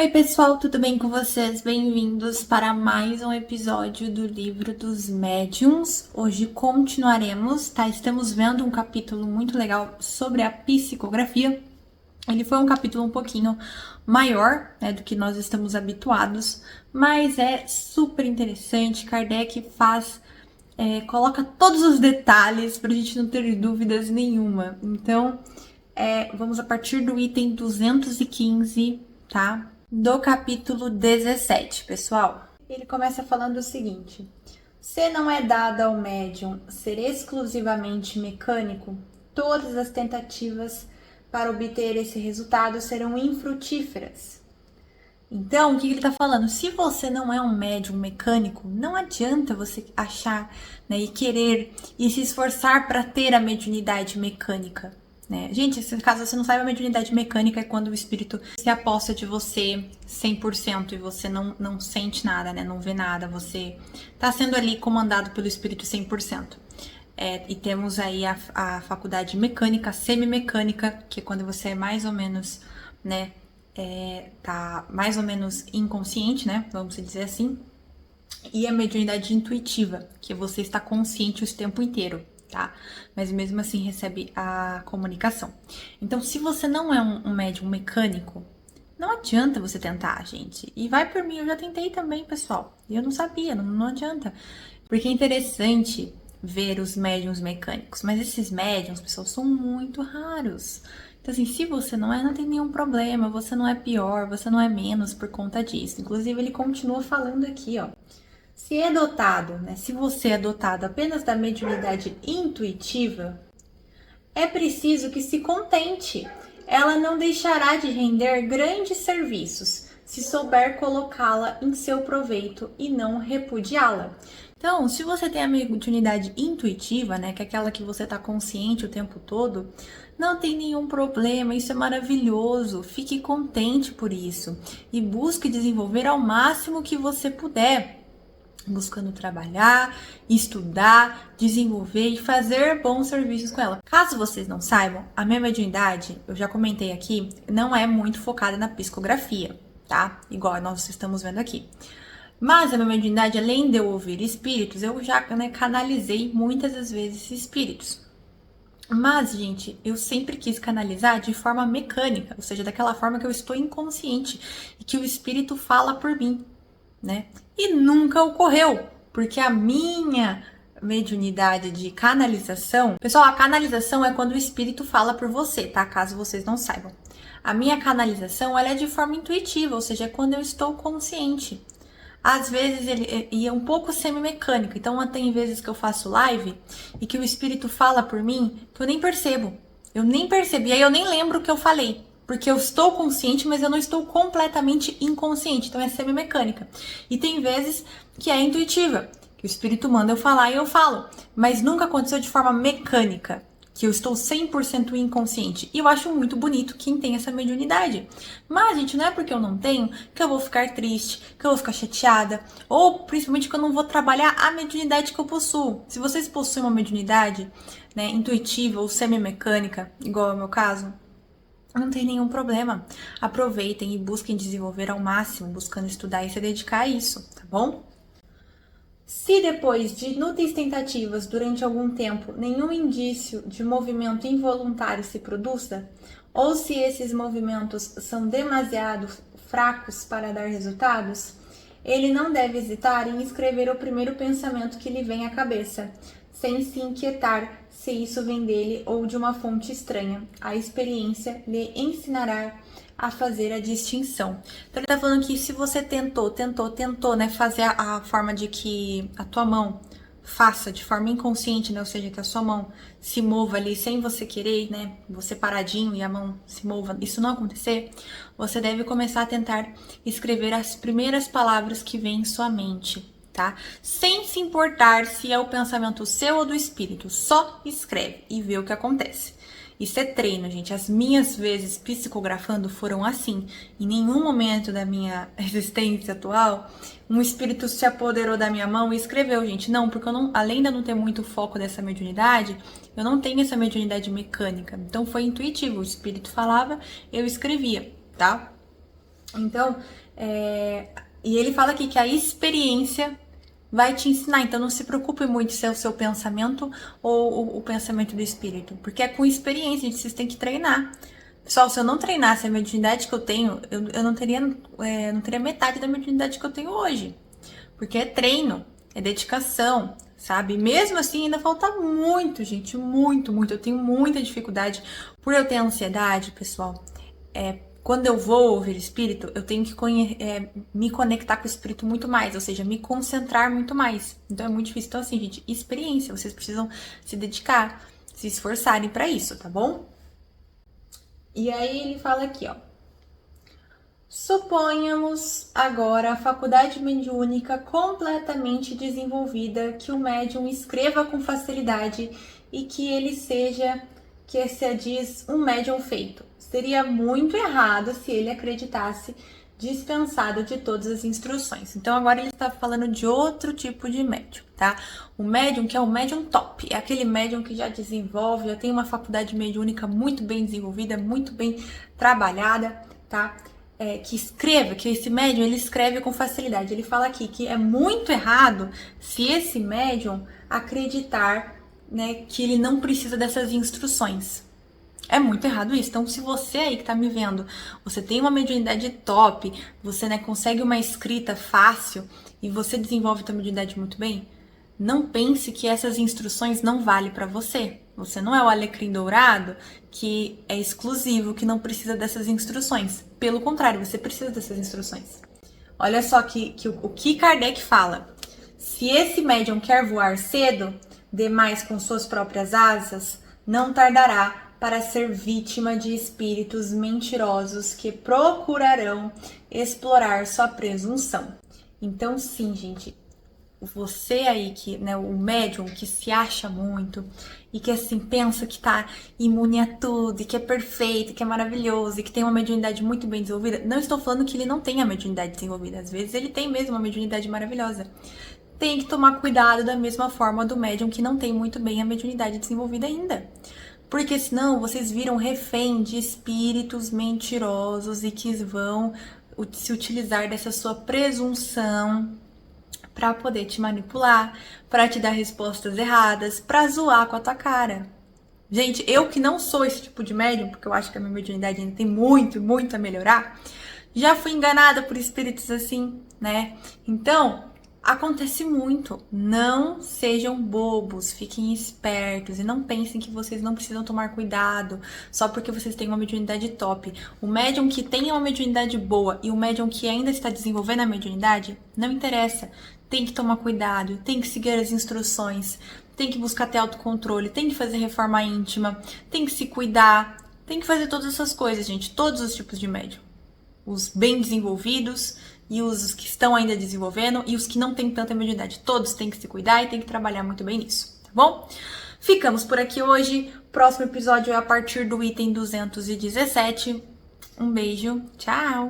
Oi pessoal, tudo bem com vocês? Bem-vindos para mais um episódio do Livro dos Médiuns. Hoje continuaremos, tá? Estamos vendo um capítulo muito legal sobre a psicografia. Ele foi um capítulo um pouquinho maior, né, do que nós estamos habituados, mas é super interessante. Kardec coloca todos os detalhes para a gente não ter dúvidas nenhuma. Então, vamos a partir do item 215, tá? Do capítulo 17, pessoal. Ele começa falando o seguinte: se não é dado ao médium ser exclusivamente mecânico, todas as tentativas para obter esse resultado serão infrutíferas. Então, o que ele está falando? Se você não é um médium mecânico, não adianta você achar, né, e querer e se esforçar para ter a mediunidade mecânica. Né? Gente, se caso você não saiba, a mediunidade mecânica é quando o espírito se aposta de você 100% e você não sente nada, né? Não vê nada, você está sendo ali comandado pelo espírito 100%. E temos aí a faculdade mecânica, semimecânica, que é quando você é mais ou menos, né, tá mais ou menos inconsciente, né? Vamos dizer assim. E a mediunidade intuitiva, que você está consciente o tempo inteiro. Tá? Mas mesmo assim recebe a comunicação. Então, se você não é um médium mecânico, não adianta você tentar, gente. E vai por mim, eu já tentei também, pessoal. E eu não sabia, não adianta. Porque é interessante ver os médiums mecânicos. Mas esses médiums, pessoal, são muito raros. Então, assim, se você não tem nenhum problema. Você não é pior, você não é menos por conta disso. Inclusive, ele continua falando aqui, ó. Se é dotado, né? Se você é dotado apenas da mediunidade intuitiva, é preciso que se contente. Ela não deixará de render grandes serviços, se souber colocá-la em seu proveito e não repudiá-la. Então, se você tem a mediunidade intuitiva, né, que é aquela que você está consciente o tempo todo, não tem nenhum problema, isso é maravilhoso. Fique contente por isso e busque desenvolver ao máximo que você puder, buscando trabalhar, estudar, desenvolver e fazer bons serviços com ela. Caso vocês não saibam, a minha mediunidade, eu já comentei aqui, não é muito focada na psicografia, tá? Igual nós estamos vendo aqui. Mas a minha mediunidade, além de eu ouvir espíritos, eu já, né, canalizei muitas das vezes espíritos. Mas, gente, eu sempre quis canalizar de forma mecânica, ou seja, daquela forma que eu estou inconsciente e que o espírito fala por mim, né? E nunca ocorreu, porque a minha mediunidade de canalização... Pessoal, a canalização é quando o espírito fala por você, tá? Caso vocês não saibam. A minha canalização, ela é de forma intuitiva, ou seja, é quando eu estou consciente. Às vezes ele é um pouco semi-mecânico, então tem vezes que eu faço live e que o espírito fala por mim que eu nem percebo. Eu nem percebi, aí eu nem lembro o que eu falei. Porque eu estou consciente, mas eu não estou completamente inconsciente. Então é semi-mecânica. E tem vezes que é intuitiva, que o espírito manda eu falar e eu falo. Mas nunca aconteceu de forma mecânica, que eu estou 100% inconsciente. E eu acho muito bonito quem tem essa mediunidade. Mas, gente, não é porque eu não tenho que eu vou ficar triste, que eu vou ficar chateada. Ou, principalmente, que eu não vou trabalhar a mediunidade que eu possuo. Se vocês possuem uma mediunidade, né, intuitiva ou semi-mecânica, igual é o meu caso, não tem nenhum problema. Aproveitem e busquem desenvolver ao máximo, buscando estudar e se dedicar a isso, tá bom? Se depois de inúteis tentativas durante algum tempo nenhum indício de movimento involuntário se produza, ou se esses movimentos são demasiado fracos para dar resultados, ele não deve hesitar em escrever o primeiro pensamento que lhe vem à cabeça, sem se inquietar se isso vem dele ou de uma fonte estranha. A experiência lhe ensinará a fazer a distinção. Então ele tá falando que se você tentou, né, fazer a forma de que a tua mão faça de forma inconsciente, né, ou seja, que a sua mão se mova ali sem você querer, né, você paradinho e a mão se mova, isso não acontecer, você deve começar a tentar escrever as primeiras palavras que vêm em sua mente, tá? Sem se importar se é o pensamento seu ou do espírito, só escreve e vê o que acontece. Isso é treino, gente. As minhas vezes psicografando foram assim. Em nenhum momento da minha existência atual, um espírito se apoderou da minha mão e escreveu, gente. Não, porque eu não, além de eu não ter muito foco dessa mediunidade, eu não tenho essa mediunidade mecânica. Então foi intuitivo. O espírito falava, eu escrevia, tá? Então, e ele fala aqui que a experiência vai te ensinar. Então, não se preocupe muito se é o seu pensamento ou o pensamento do espírito, porque é com experiência, gente, vocês têm que treinar. Pessoal, se eu não treinasse a mediunidade que eu tenho, eu não teria metade da mediunidade que eu tenho hoje. Porque é treino, é dedicação, sabe? Mesmo assim, ainda falta muito, gente, muito, muito. Eu tenho muita dificuldade por eu ter ansiedade, pessoal. Quando eu vou ouvir espírito, eu tenho que me conectar com o espírito muito mais, ou seja, me concentrar muito mais. Então é muito difícil. Então, assim, gente, experiência, vocês precisam se dedicar, se esforçarem para isso, tá bom? E aí ele fala aqui, ó. Suponhamos agora a faculdade mediúnica completamente desenvolvida, que o médium escreva com facilidade e que ele seja, que se diz, um médium feito. Seria muito errado se ele acreditasse dispensado de todas as instruções. Então agora ele está falando de outro tipo de médium, tá? O médium que é o médium top, é aquele médium que já desenvolve, já tem uma faculdade mediúnica muito bem desenvolvida, muito bem trabalhada, tá? Que escreva, que esse médium ele escreve com facilidade. Ele fala aqui que é muito errado se esse médium acreditar, né, que ele não precisa dessas instruções. É muito errado isso. Então, se você aí que tá me vendo, você tem uma mediunidade top, você, né, consegue uma escrita fácil e você desenvolve a mediunidade muito bem, não pense que essas instruções não valem para você. Você não é o alecrim dourado que é exclusivo, que não precisa dessas instruções. Pelo contrário, você precisa dessas instruções. Olha só o que Kardec fala. Se esse médium quer voar cedo, demais com suas próprias asas, não tardará para ser vítima de espíritos mentirosos que procurarão explorar sua presunção. Então, sim, gente, você aí que, né, o médium que se acha muito e que assim pensa que tá imune a tudo, e que é perfeito, que é maravilhoso e que tem uma mediunidade muito bem desenvolvida, não estou falando que ele não tenha mediunidade desenvolvida, às vezes ele tem mesmo uma mediunidade maravilhosa. Tem que tomar cuidado da mesma forma do médium que não tem muito bem a mediunidade desenvolvida ainda. Porque senão vocês viram refém de espíritos mentirosos e que vão se utilizar dessa sua presunção para poder te manipular, para te dar respostas erradas, para zoar com a tua cara. Gente, eu que não sou esse tipo de médium, porque eu acho que a minha mediunidade ainda tem muito, muito a melhorar, já fui enganada por espíritos assim, né? Então, acontece muito. Não sejam bobos, fiquem espertos e não pensem que vocês não precisam tomar cuidado só porque vocês têm uma mediunidade top. O médium que tem uma mediunidade boa e o médium que ainda está desenvolvendo a mediunidade, não interessa. Tem que tomar cuidado, tem que seguir as instruções, tem que buscar ter autocontrole, tem que fazer reforma íntima, tem que se cuidar, tem que fazer todas essas coisas, gente. Todos os tipos de médium. Os bem desenvolvidos e os que estão ainda desenvolvendo e os que não têm tanta mediunidade. Todos têm que se cuidar e têm que trabalhar muito bem nisso, tá bom? Ficamos por aqui hoje. Próximo episódio é a partir do item 217. Um beijo, tchau!